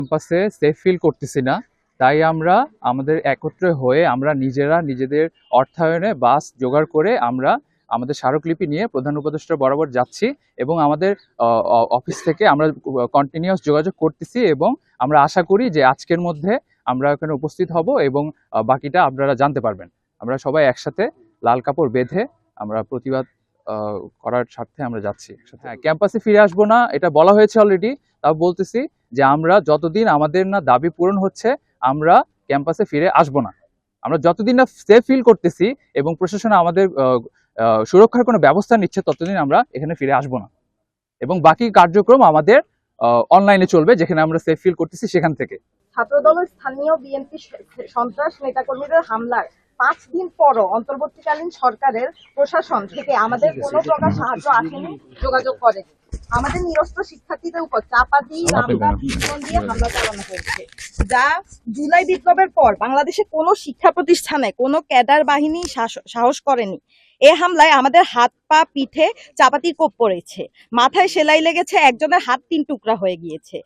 ক্যাম্পাসে safe feel করতেছি না, তাই আমরা আমাদের একত্রে হয়ে আমরা নিজেরা নিজেদের অর্থায়নে বাস জোগাড় করে আমরা আমাদের স্মারকলিপি নিয়ে প্রধান উপদেষ্টা বরাবর যাচ্ছি এবং আমাদের অফিস থেকে আমরা কন্টিনিউয়াস যোগাযোগ করতেছি এবং আমরা আশা করি যে আজকের মধ্যে আমরা ওখানে উপস্থিত হব এবং বাকিটা আপনারা জানতে পারবেন। আমরা সবাই একসাথে লাল কাপড় বেঁধে আমরা প্রতিবাদ করার স্বার্থে আমরা যাচ্ছি। হ্যাঁ, ক্যাম্পাসে ফিরে আসবো না এটা বলা হয়েছে অলরেডি, তাও বলতেছি যে আমরা যতদিন আমাদের না দাবি পূরণ হচ্ছে আমরা ক্যাম্পাসে ফিরে আসবো না। আমরা যতদিন না সেফ ফিল করতেছি এবং প্রশাসন আমাদের সুরক্ষার কোনো ব্যবস্থা নিচ্ছে ততদিন আমরা এখানে ফিরে আসবো না এবং বাকি কার্যক্রম আমাদের অনলাইনে চলবে, যেখানে আমরা সেফ ফিল করতেছি সেখান থেকে। ছাত্রদলের স্থানীয় বিএনপি সন্ত্রাস নেতাকর্মীদের হামলার 5 দিন পরও অন্তর্বর্তীকালীন সরকারের প্রশাসন থেকে আমাদের কোনো প্রকার সাহায্য আসেনি, যোগাযোগ করেনি। আমাদের নিরস্ত্র শিক্ষার্থীদের উপর চাপা দিয়ে হামলা চালানো হয়েছে, যা জুলাই বিপ্লবের পর বাংলাদেশে কোনো শিক্ষা প্রতিষ্ঠানে কোনো ক্যাডার বাহিনী সাহস করেনি। এ হামলায় আমাদের হাত পা পিঠে চাপাতির কোপ পড়েছে, মাথায় সেলাই লেগেছে, একজনের হাত 3 টুকরা হয়ে গিয়েছে,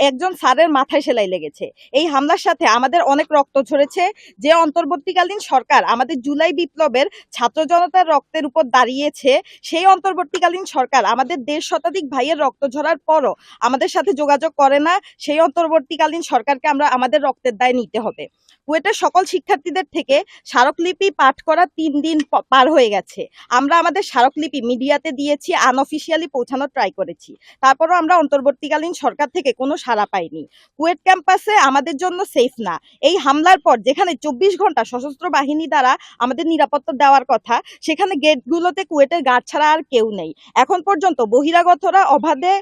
একজন স্যারের মাথায় সেলাই লেগেছে। এই হামলার সাথে আমাদের অনেক রক্ত ঝরেছে। যে অন্তর্বর্তীকালীন সরকার আমাদের জুলাই বিপ্লবের ছাত্র জনতার রক্তের উপর দাঁড়িয়েছে, সেই অন্তর্বর্তীকালীন সরকার আমাদের 1.5 শতাধিক ভাইয়ের রক্ত ঝরার পরও আমাদের সাথে যোগাযোগ করে না। সেই অন্তর্বর্তীকালীন সরকারকে আমরা আমাদের রক্তের দায় নিতে হবে। কুয়েটের সকল শিক্ষার্থীদের থেকে স্মারকলিপি পাঠ করা 3 দিন পার হয়ে গেছে। আমরা আমাদের স্মারকলিপি মিডিয়াতে দিয়েছি, আনঅফিসিয়ালি পৌঁছানোর ট্রাই করেছি, তারপরও আমরা অন্তর্বর্তীকালীন সরকার থেকে কোনো সাড়া পাইনি। কুয়েট ক্যাম্পাসে আমাদের জন্য সেফ না। এই হামলার পর যেখানে 24 ঘন্টা সশস্ত্র বাহিনী দ্বারা আমাদের নিরাপত্তা দেওয়ার কথা, সেখানে গেটগুলোতে কুয়েটের গার্ড ছাড়া আর কেউ নেই। এখন পর্যন্ত বহিরাগতরা অবাধে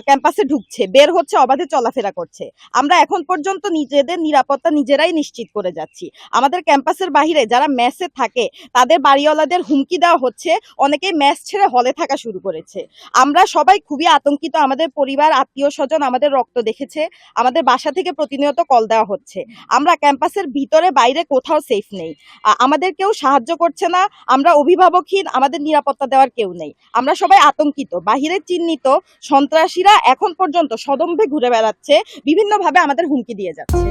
ক্যাম্পাসে ঢুকছে, বের হচ্ছে, অবাধে চলাফেরা করছে। আমরা এখন পর্যন্ত নিজেদের নিরাপত্তা নিজেরাই নিশ্চিত করে যাচ্ছি। আমাদের ক্যাম্পাসের বাহিরে যারা মেসে থাকে তাদের বাড়িওয়ালাদের হুমকি দেওয়া হচ্ছে, অনেকেই মেস ছেড়ে হলে থাকা শুরু করেছে। আমরা সবাই খুবই আতঙ্কিত। আমাদের পরিবার, আত্মীয় স্বজন আমাদের রক্ত দেখেছে, আমাদের বাসা থেকে প্রতিনিয়ত কল দেওয়া হচ্ছে। আমরা ক্যাম্পাসের ভিতরে বাইরে কোথাও সেফ নেই, আমাদের কেউ সাহায্য করছে না, আমরা অভিভাবকহীন, আমাদের নিরাপত্তা দেওয়ার কেউ নেই। আমরা সবাই আতঙ্কিত। বাহিরে চিহ্নিত সন্ত্রাসীরা এখন পর্যন্ত সদম্ভে ঘুরে বেড়াচ্ছে, বিভিন্নভাবে আমাদের হুমকি দিয়ে যাচ্ছে।